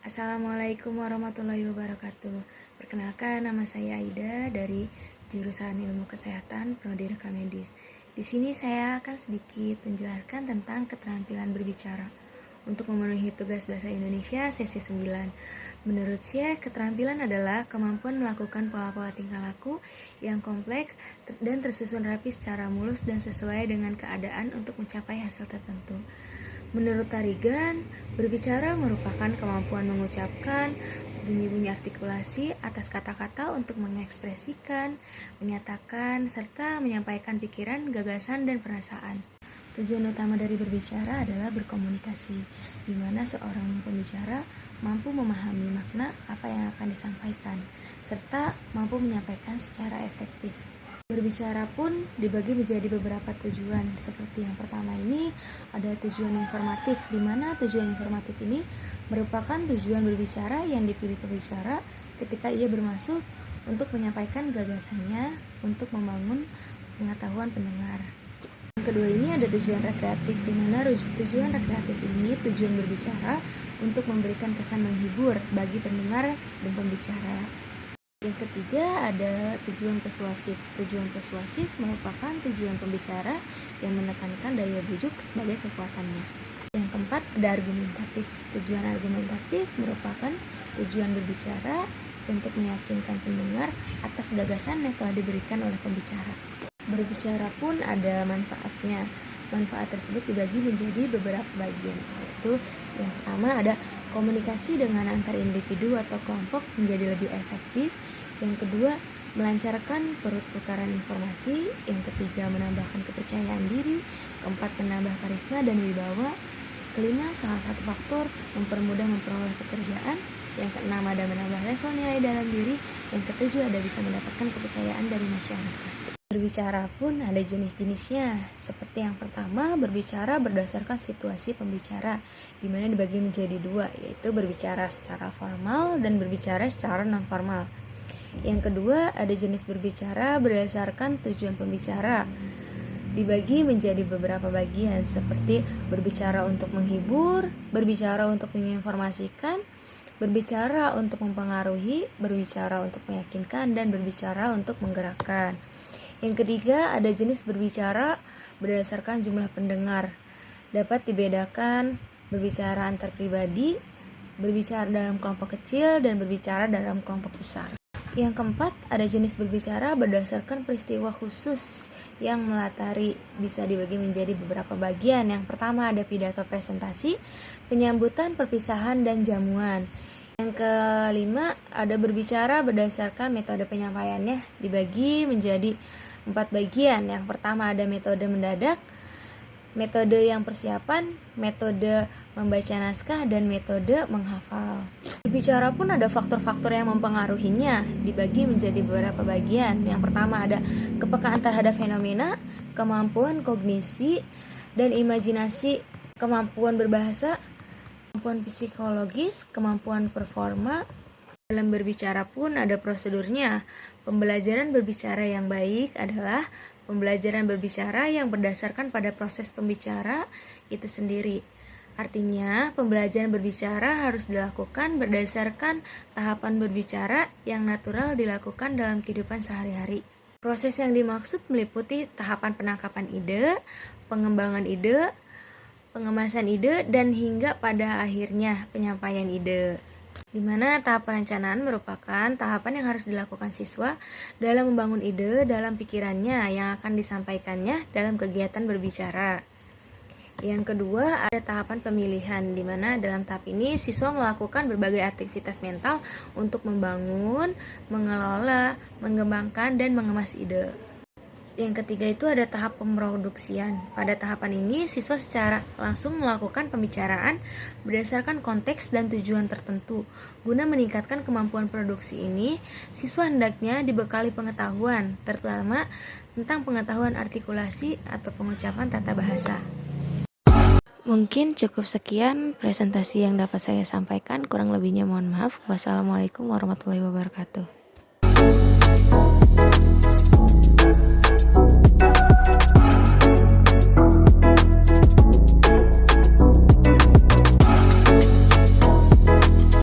Assalamualaikum warahmatullahi wabarakatuh. Perkenalkan, nama saya Aida dari jurusan Ilmu Kesehatan Prodi Rekam Medis. Di sini saya akan sedikit menjelaskan tentang keterampilan berbicara untuk memenuhi tugas bahasa Indonesia sesi 9. Menurut saya, keterampilan adalah kemampuan melakukan pola-pola tingkah laku yang kompleks dan tersusun rapi secara mulus dan sesuai dengan keadaan untuk mencapai hasil tertentu. Menurut Tarigan, berbicara merupakan kemampuan mengucapkan bunyi-bunyi artikulasi atas kata-kata untuk mengekspresikan, menyatakan, serta menyampaikan pikiran, gagasan, dan perasaan. Tujuan utama dari berbicara adalah berkomunikasi, di mana seorang pembicara mampu memahami makna apa yang akan disampaikan, serta mampu menyampaikan secara efektif. Berbicara pun dibagi menjadi beberapa tujuan. Seperti yang pertama ini ada tujuan informatif, di mana tujuan informatif ini merupakan tujuan berbicara yang dipilih pembicara ketika ia bermaksud untuk menyampaikan gagasannya untuk membangun pengetahuan pendengar. Yang kedua ini ada tujuan rekreatif, di mana tujuan rekreatif ini tujuan berbicara untuk memberikan kesan menghibur bagi pendengar dan pembicara. Yang ketiga ada tujuan persuasif. Tujuan persuasif merupakan tujuan pembicara yang menekankan daya bujuk sebagai kekuatannya. Yang keempat ada argumentatif. Tujuan argumentatif merupakan tujuan berbicara untuk meyakinkan pendengar atas gagasan yang telah diberikan oleh pembicara. Berbicara pun ada manfaatnya. Manfaat tersebut dibagi menjadi beberapa bagian, yaitu yang pertama ada komunikasi dengan antar individu atau kelompok menjadi lebih efektif. Yang kedua, melancarkan pertukaran informasi. Yang ketiga, menambahkan kepercayaan diri. Keempat, menambah karisma dan wibawa. Kelima, salah satu faktor mempermudah memperoleh pekerjaan. Yang keenam, ada menambah level nilai dalam diri. Yang ketujuh, ada bisa mendapatkan kepercayaan dari masyarakat. Berbicara pun ada jenis-jenisnya. Seperti yang pertama, berbicara berdasarkan situasi pembicara, di mana dibagi menjadi dua, yaitu berbicara secara formal dan berbicara secara non-formal. Yang kedua, ada jenis berbicara berdasarkan tujuan pembicara, dibagi menjadi beberapa bagian, seperti berbicara untuk menghibur, berbicara untuk menginformasikan, berbicara untuk mempengaruhi, berbicara untuk meyakinkan, dan berbicara untuk menggerakkan. Yang ketiga, ada jenis berbicara berdasarkan jumlah pendengar. Dapat dibedakan berbicara antar pribadi, berbicara dalam kelompok kecil, dan berbicara dalam kelompok besar. Yang keempat, ada jenis berbicara berdasarkan peristiwa khusus yang melatari, bisa dibagi menjadi beberapa bagian. Yang pertama ada pidato presentasi, penyambutan, perpisahan, dan jamuan. Yang kelima, ada berbicara berdasarkan metode penyampaiannya, dibagi menjadi 4 bagian. Yang pertama ada metode mendadak, metode yang persiapan, metode membaca naskah, dan metode menghafal. Berbicara pun ada faktor-faktor yang mempengaruhinya, dibagi menjadi beberapa bagian. Yang pertama ada kepekaan terhadap fenomena, kemampuan kognisi dan imajinasi, kemampuan berbahasa, kemampuan psikologis, kemampuan performa. Dalam berbicara pun ada prosedurnya. Pembelajaran berbicara yang baik adalah pembelajaran berbicara yang berdasarkan pada proses pembicara itu sendiri. Artinya, pembelajaran berbicara harus dilakukan berdasarkan tahapan berbicara yang natural dilakukan dalam kehidupan sehari-hari. Proses yang dimaksud meliputi tahapan penangkapan ide, pengembangan ide, pengemasan ide, dan hingga pada akhirnya penyampaian ide. Di mana tahap perencanaan merupakan tahapan yang harus dilakukan siswa dalam membangun ide dalam pikirannya yang akan disampaikannya dalam kegiatan berbicara. Yang kedua, ada tahapan pemilihan, di mana dalam tahap ini siswa melakukan berbagai aktivitas mental untuk membangun, mengelola, mengembangkan, dan mengemas ide. Yang ketiga itu ada tahap pemroduksian. Pada tahapan ini, siswa secara langsung melakukan pembicaraan berdasarkan konteks dan tujuan tertentu. Guna meningkatkan kemampuan produksi ini, siswa hendaknya dibekali pengetahuan, terutama tentang pengetahuan artikulasi atau pengucapan tata bahasa. Mungkin cukup sekian presentasi yang dapat saya sampaikan. Kurang lebihnya mohon maaf. Wassalamualaikum warahmatullahi wabarakatuh.